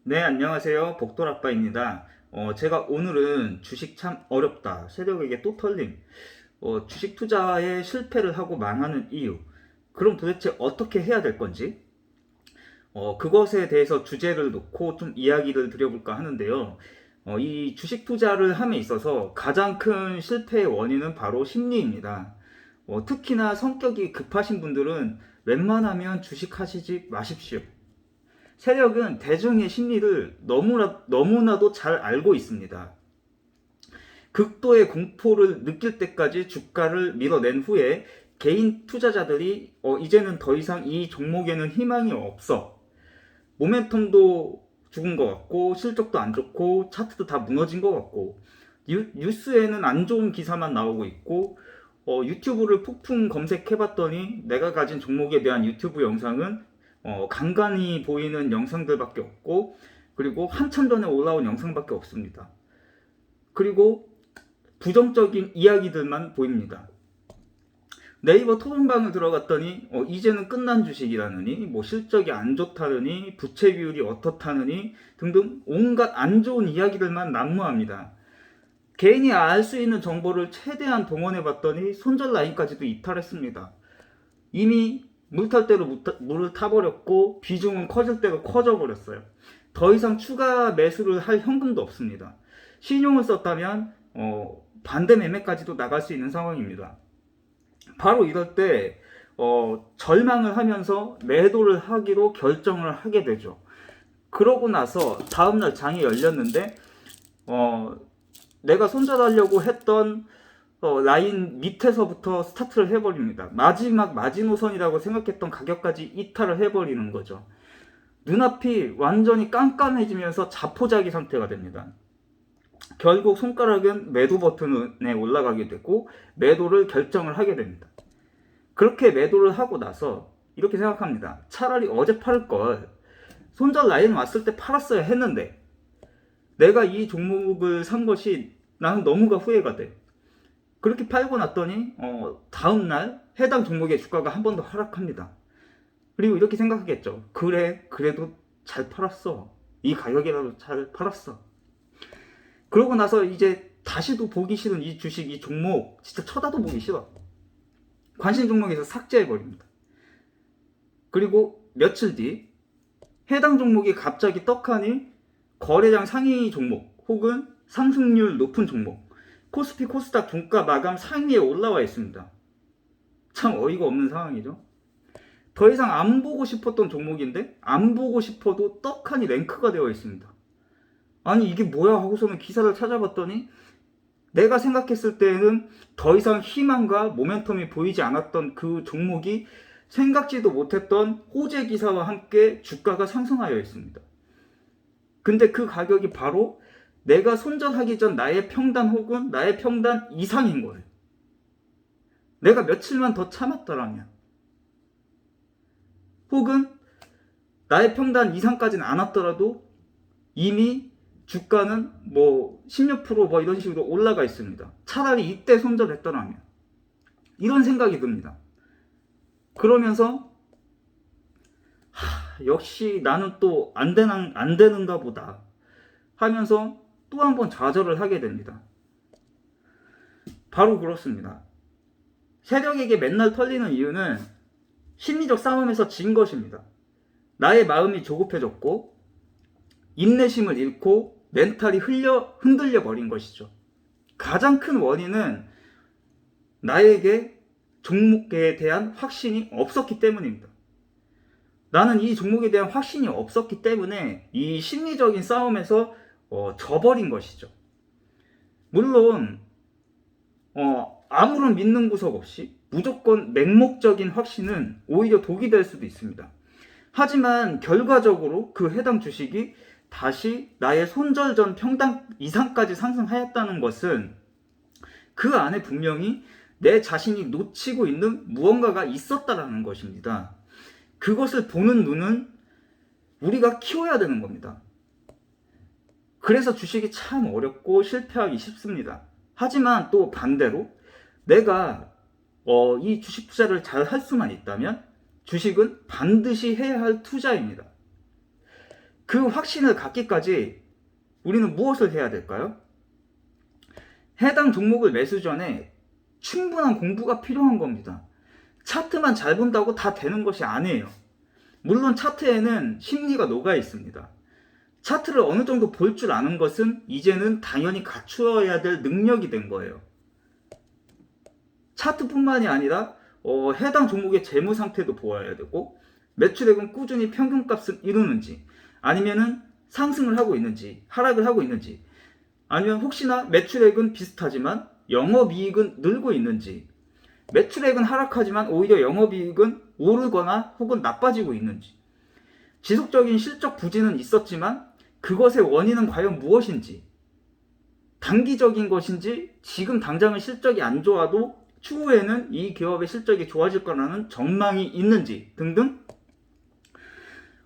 네, 안녕하세요. 복돌아빠입니다. 제가 오늘은 주식 참 어렵다. 세력에게 또 털림. 주식 투자에 실패를 하고 망하는 이유. 그럼 도대체 어떻게 해야 될 건지? 그것에 대해서 주제를 놓고 좀 이야기를 드려볼까 하는데요. 이 주식 투자를 함에 있어서 가장 큰 실패의 원인은 바로 심리입니다. 특히나 성격이 급하신 분들은 웬만하면 주식 하시지 마십시오. 세력은 대중의 심리를 너무나도 잘 알고 있습니다. 극도의 공포를 느낄 때까지 주가를 밀어낸 후에 개인 투자자들이 이제는 더 이상 이 종목에는 희망이 없어. 모멘텀도 죽은 것 같고 실적도 안 좋고 차트도 다 무너진 것 같고 뉴스에는 안 좋은 기사만 나오고 있고 유튜브를 폭풍 검색해봤더니 내가 가진 종목에 대한 유튜브 영상은 간간히 보이는 영상들밖에 없고 그리고 한참 전에 올라온 영상밖에 없습니다. 그리고 부정적인 이야기들만 보입니다. 네이버 토론방을 들어갔더니 이제는 끝난 주식이라느니 뭐 실적이 안 좋다느니 부채 비율이 어떻다느니 등등 온갖 안 좋은 이야기들만 난무합니다. 개인이 알 수 있는 정보를 최대한 동원해 봤더니 손절 라인까지도 이탈했습니다. 이미 물 탈 대로 물을 타버렸고 비중은 커질 대로 커져버렸어요. 더 이상 추가 매수를 할 현금도 없습니다. 신용을 썼다면 반대 매매까지도 나갈 수 있는 상황입니다. 바로 이럴 때 절망을 하면서 매도를 하기로 결정을 하게 되죠. 그러고 나서 다음날 장이 열렸는데 내가 손절하려고 했던 라인 밑에서부터 스타트를 해버립니다. 마지막 마지노선이라고 생각했던 가격까지 이탈을 해버리는 거죠. 눈앞이 완전히 깜깜해지면서 자포자기 상태가 됩니다. 결국 손가락은 매도 버튼에 올라가게 되고 매도를 결정을 하게 됩니다. 그렇게 매도를 하고 나서 이렇게 생각합니다. 차라리 어제 팔을 걸. 손절 라인 왔을 때 팔았어야 했는데 내가 이 종목을 산 것이 나는 너무가 후회가 돼. 그렇게 팔고 났더니 다음날 해당 종목의 주가가 한 번 더 하락합니다. 그리고 이렇게 생각하겠죠. 그래, 그래도 잘 팔았어. 이 가격이라도 잘 팔았어. 그러고 나서 이제 다시도 보기 싫은 이 주식, 이 종목 진짜 쳐다도 보기 싫어. 관심 종목에서 삭제해버립니다. 그리고 며칠 뒤 해당 종목이 갑자기 떡하니 거래량 상위 종목 혹은 상승률 높은 종목 코스피 코스닥 종가 마감 상위에 올라와 있습니다. 참 어이가 없는 상황이죠. 더 이상 안 보고 싶었던 종목인데 안 보고 싶어도 떡하니 랭크가 되어 있습니다. 아니 이게 뭐야 하고서는 기사를 찾아봤더니 내가 생각했을 때는 더 이상 희망과 모멘텀이 보이지 않았던 그 종목이 생각지도 못했던 호재 기사와 함께 주가가 상승하여 있습니다. 근데 그 가격이 바로 내가 손절하기 전 나의 평단 혹은 나의 평단 이상인 거예요. 내가 며칠만 더 참았더라면 혹은 나의 평단 이상까지는 안 왔더라도 이미 주가는 뭐 10몇 프로 뭐 이런 식으로 올라가 있습니다. 차라리 이때 손절했더라면 이런 생각이 듭니다. 그러면서 역시 나는 또 안 되는가 보다 하면서 또 한 번 좌절을 하게 됩니다. 바로 그렇습니다. 세력에게 맨날 털리는 이유는 심리적 싸움에서 진 것입니다. 나의 마음이 조급해졌고 인내심을 잃고 멘탈이 흔들려 버린 것이죠. 가장 큰 원인은 나에게 종목에 대한 확신이 없었기 때문입니다. 나는 이 종목에 대한 확신이 없었기 때문에 이 심리적인 싸움에서 져버린 것이죠. 물론 아무런 믿는 구석 없이 무조건 맹목적인 확신은 오히려 독이 될 수도 있습니다. 하지만 결과적으로 그 해당 주식이 다시 나의 손절 전 평단 이상까지 상승하였다는 것은 그 안에 분명히 내 자신이 놓치고 있는 무언가가 있었다라는 것입니다. 그것을 보는 눈은 우리가 키워야 되는 겁니다. 그래서 주식이 참 어렵고 실패하기 쉽습니다. 하지만 또 반대로 내가 이 주식 투자를 잘 할 수만 있다면 주식은 반드시 해야 할 투자입니다. 그 확신을 갖기까지 우리는 무엇을 해야 될까요? 해당 종목을 매수 전에 충분한 공부가 필요한 겁니다. 차트만 잘 본다고 다 되는 것이 아니에요. 물론 차트에는 심리가 녹아 있습니다. 차트를 어느 정도 볼 줄 아는 것은 이제는 당연히 갖추어야 될 능력이 된 거예요. 차트뿐만이 아니라 해당 종목의 재무 상태도 보아야 되고, 매출액은 꾸준히 평균값을 이루는지, 아니면은 상승을 하고 있는지 하락을 하고 있는지, 아니면 혹시나 매출액은 비슷하지만 영업이익은 늘고 있는지, 매출액은 하락하지만 오히려 영업이익은 오르거나 혹은 나빠지고 있는지, 지속적인 실적 부진은 있었지만 그것의 원인은 과연 무엇인지, 단기적인 것인지, 지금 당장은 실적이 안 좋아도 추후에는 이 기업의 실적이 좋아질 거라는 전망이 있는지 등등,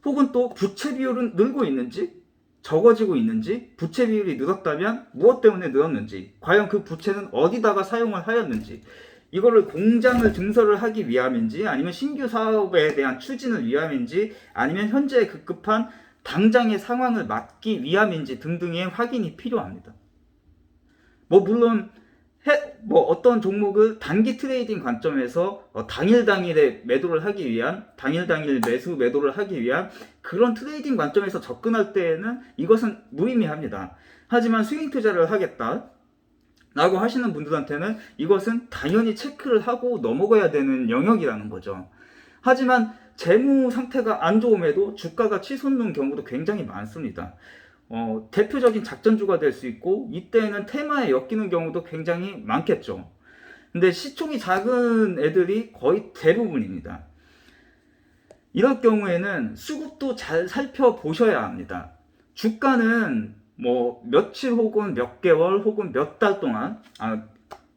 혹은 또 부채 비율은 늘고 있는지 적어지고 있는지, 부채 비율이 늘었다면 무엇 때문에 늘었는지, 과연 그 부채는 어디다가 사용을 하였는지, 이거를 공장을 증설을 하기 위함인지, 아니면 신규 사업에 대한 추진을 위함인지, 아니면 현재 급급한 당장의 상황을 막기 위함인지 등등의 확인이 필요합니다. 물론 어떤 종목을 단기 트레이딩 관점에서 당일에 매도를 하기 위한, 당일 매수 매도를 하기 위한 그런 트레이딩 관점에서 접근할 때에는 이것은 무의미합니다. 하지만 스윙 투자를 하겠다 라고 하시는 분들한테는 이것은 당연히 체크를 하고 넘어가야 되는 영역이라는 거죠. 하지만 재무 상태가 안 좋음에도 주가가 치솟는 경우도 굉장히 많습니다. 대표적인 작전주가 될 수 있고, 이때에는 테마에 엮이는 경우도 굉장히 많겠죠. 근데 시총이 작은 애들이 거의 대부분입니다. 이럴 경우에는 수급도 잘 살펴보셔야 합니다. 주가는 며칠 혹은 몇 개월 혹은 몇 달 동안,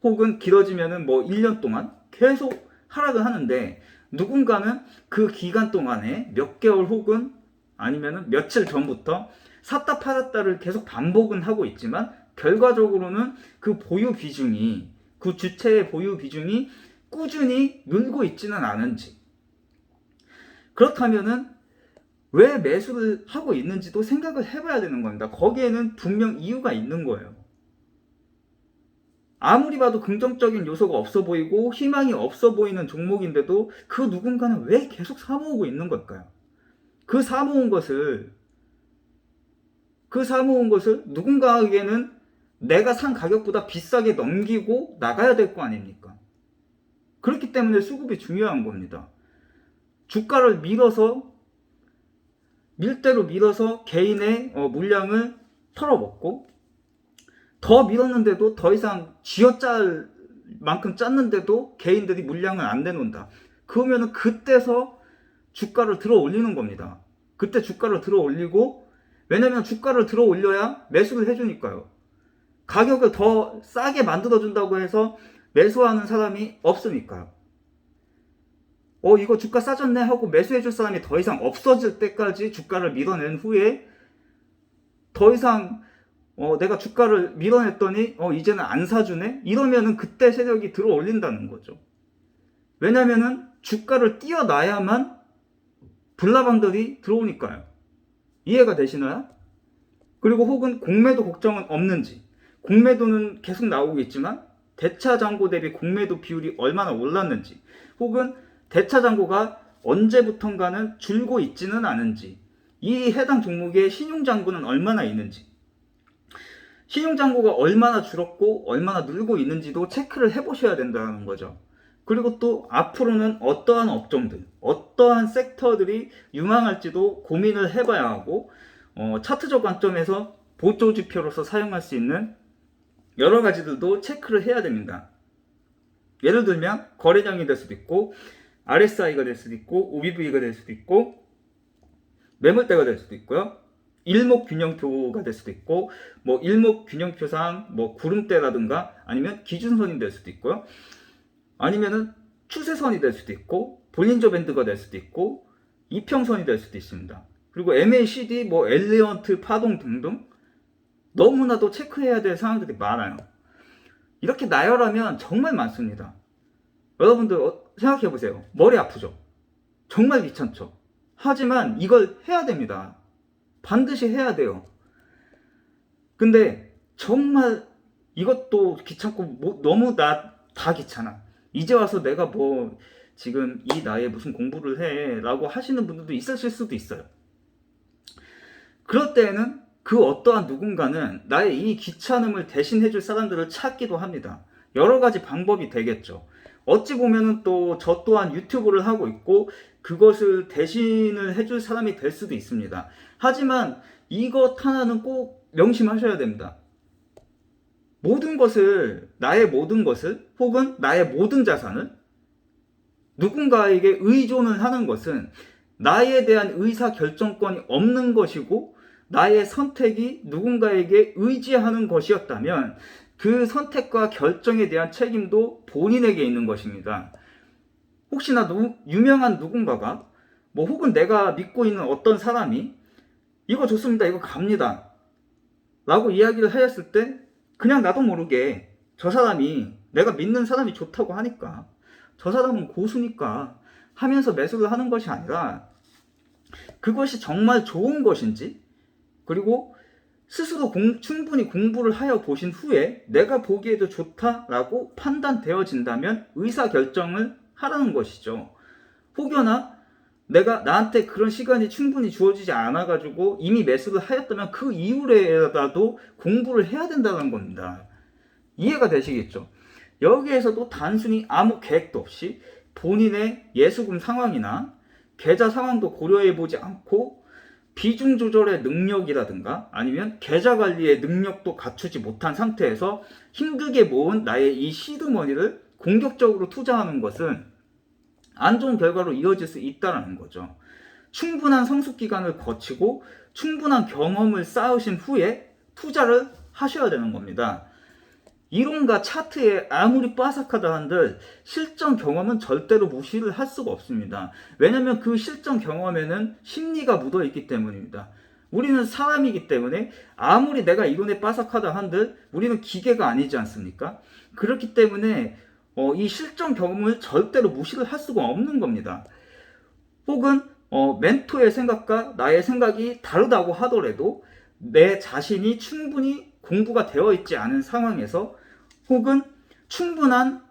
혹은 길어지면은 1년 동안 계속 하락을 하는데, 누군가는 그 기간 동안에 몇 개월 혹은 아니면은 며칠 전부터 샀다 팔았다를 계속 반복은 하고 있지만, 결과적으로는 그 보유 비중이, 그 주체의 보유 비중이 꾸준히 늘고 있지는 않은지, 그렇다면은 왜 매수를 하고 있는지도 생각을 해봐야 되는 겁니다. 거기에는 분명 이유가 있는 거예요. 아무리 봐도 긍정적인 요소가 없어 보이고 희망이 없어 보이는 종목인데도 그 누군가는 왜 계속 사모으고 있는 걸까요? 그 사모은 것을 누군가에게는 내가 산 가격보다 비싸게 넘기고 나가야 될 거 아닙니까? 그렇기 때문에 수급이 중요한 겁니다. 주가를 밀대로 밀어서 개인의 물량을 털어먹고, 더 밀었는데도 더 이상 쥐어짤 만큼 짰는데도 개인들이 물량을 안 내놓는다. 그러면 그때서 주가를 들어 올리는 겁니다. 그때 주가를 들어 올리고, 왜냐면 주가를 들어 올려야 매수를 해주니까요. 가격을 더 싸게 만들어준다고 해서 매수하는 사람이 없으니까요. 이거 주가 싸졌네 하고 매수해줄 사람이 더 이상 없어질 때까지 주가를 밀어낸 후에, 더 이상 내가 주가를 밀어냈더니 이제는 안 사주네? 이러면은 그때 세력이 들어 올린다는 거죠. 왜냐면은 주가를 띄어놔야만 불나방들이 들어오니까요. 이해가 되시나요? 그리고 혹은 공매도 걱정은 없는지, 공매도는 계속 나오고 있지만 대차 잔고 대비 공매도 비율이 얼마나 올랐는지, 혹은 대차 잔고가 언제부턴가는 줄고 있지는 않은지, 이 해당 종목의 신용 잔고는 얼마나 있는지, 신용 잔고가 얼마나 줄었고 얼마나 늘고 있는지도 체크를 해보셔야 된다는 거죠. 그리고 또 앞으로는 어떠한 업종들, 어떠한 섹터들이 유망할지도 고민을 해봐야 하고, 차트적 관점에서 보조지표로서 사용할 수 있는 여러 가지들도 체크를 해야 됩니다. 예를 들면 거래량이 될 수도 있고, RSI가 될 수도 있고, OBV가 될 수도 있고, 매물대가 될 수도 있고요. 일목균형표가 될 수도 있고, 일목균형표상 구름대라든가 아니면 기준선이 될 수도 있고요. 아니면은 추세선이 될 수도 있고, 볼린저 밴드가 될 수도 있고, 이평선이 될 수도 있습니다. 그리고 MACD, 엘리언트 파동 등등 너무나도 체크해야 될 사항들이 많아요. 이렇게 나열하면 정말 많습니다. 여러분들 생각해보세요. 머리 아프죠? 정말 귀찮죠? 하지만 이걸 해야 됩니다. 반드시 해야 돼요. 근데 정말 이것도 귀찮고 너무 다 귀찮아. 이제 와서 내가 뭐 지금 이 나이에 무슨 공부를 해 라고 하시는 분들도 있으실 수도 있어요. 그럴 때에는 그 어떠한 누군가는 나의 이 귀찮음을 대신해줄 사람들을 찾기도 합니다. 여러 가지 방법이 되겠죠. 어찌 보면은 또 저 또한 유튜브를 하고 있고 그것을 대신을 해줄 사람이 될 수도 있습니다. 하지만 이것 하나는 꼭 명심하셔야 됩니다. 나의 모든 것을 혹은 나의 모든 자산을 누군가에게 의존을 하는 것은 나에 대한 의사 결정권이 없는 것이고 나의 선택이 누군가에게 의지하는 것이었다면 그 선택과 결정에 대한 책임도 본인에게 있는 것입니다. 혹시나 유명한 누군가가 혹은 내가 믿고 있는 어떤 사람이 이거 좋습니다, 이거 갑니다 라고 이야기를 하였을 때 그냥 나도 모르게 저 사람이 내가 믿는 사람이 좋다고 하니까 저 사람은 고수니까 하면서 매수를 하는 것이 아니라 그것이 정말 좋은 것인지 그리고 스스로 충분히 공부를 하여 보신 후에 내가 보기에도 좋다라고 판단되어진다면 의사결정을 하라는 것이죠. 혹여나 나한테 그런 시간이 충분히 주어지지 않아가지고 이미 매수를 하였다면 그 이후에라도 공부를 해야 된다는 겁니다. 이해가 되시겠죠? 여기에서도 단순히 아무 계획도 없이 본인의 예수금 상황이나 계좌 상황도 고려해보지 않고 비중 조절의 능력이라든가 아니면 계좌 관리의 능력도 갖추지 못한 상태에서 힘들게 모은 나의 이 시드머니를 공격적으로 투자하는 것은 안 좋은 결과로 이어질 수 있다는 거죠. 충분한 성숙 기간을 거치고 충분한 경험을 쌓으신 후에 투자를 하셔야 되는 겁니다. 이론과 차트에 아무리 빠삭하다 한들 실전 경험은 절대로 무시를 할 수가 없습니다. 왜냐하면 그 실전 경험에는 심리가 묻어 있기 때문입니다. 우리는 사람이기 때문에 아무리 내가 이론에 빠삭하다 한들 우리는 기계가 아니지 않습니까? 그렇기 때문에 이 실전 경험을 절대로 무시를 할 수가 없는 겁니다. 혹은 멘토의 생각과 나의 생각이 다르다고 하더라도 내 자신이 충분히 공부가 되어 있지 않은 상황에서 혹은 충분한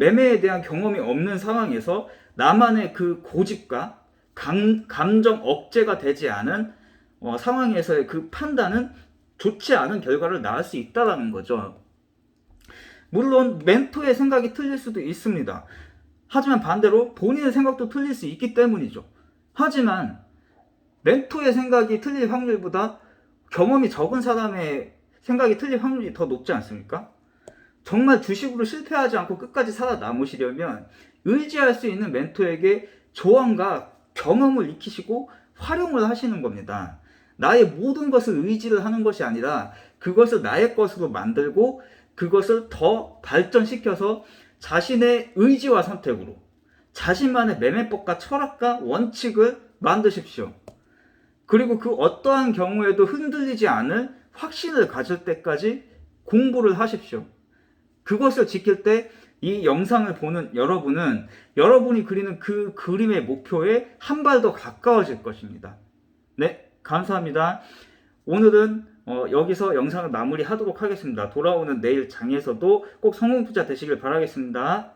매매에 대한 경험이 없는 상황에서 나만의 그 고집과 감정 억제가 되지 않은 상황에서의 그 판단은 좋지 않은 결과를 낳을 수 있다는 거죠. 물론 멘토의 생각이 틀릴 수도 있습니다. 하지만 반대로 본인의 생각도 틀릴 수 있기 때문이죠. 하지만 멘토의 생각이 틀릴 확률보다 경험이 적은 사람의 생각이 틀릴 확률이 더 높지 않습니까? 정말 주식으로 실패하지 않고 끝까지 살아남으시려면 의지할 수 있는 멘토에게 조언과 경험을 익히시고 활용을 하시는 겁니다. 나의 모든 것을 의지를 하는 것이 아니라 그것을 나의 것으로 만들고 그것을 더 발전시켜서 자신의 의지와 선택으로 자신만의 매매법과 철학과 원칙을 만드십시오. 그리고 그 어떠한 경우에도 흔들리지 않을 확신을 가질 때까지 공부를 하십시오. 그것을 지킬 때 이 영상을 보는 여러분은 여러분이 그리는 그 그림의 목표에 한 발 더 가까워질 것입니다. 네, 감사합니다. 오늘은 여기서 영상을 마무리하도록 하겠습니다. 돌아오는 내일 장에서도 꼭 성공투자 되시길 바라겠습니다.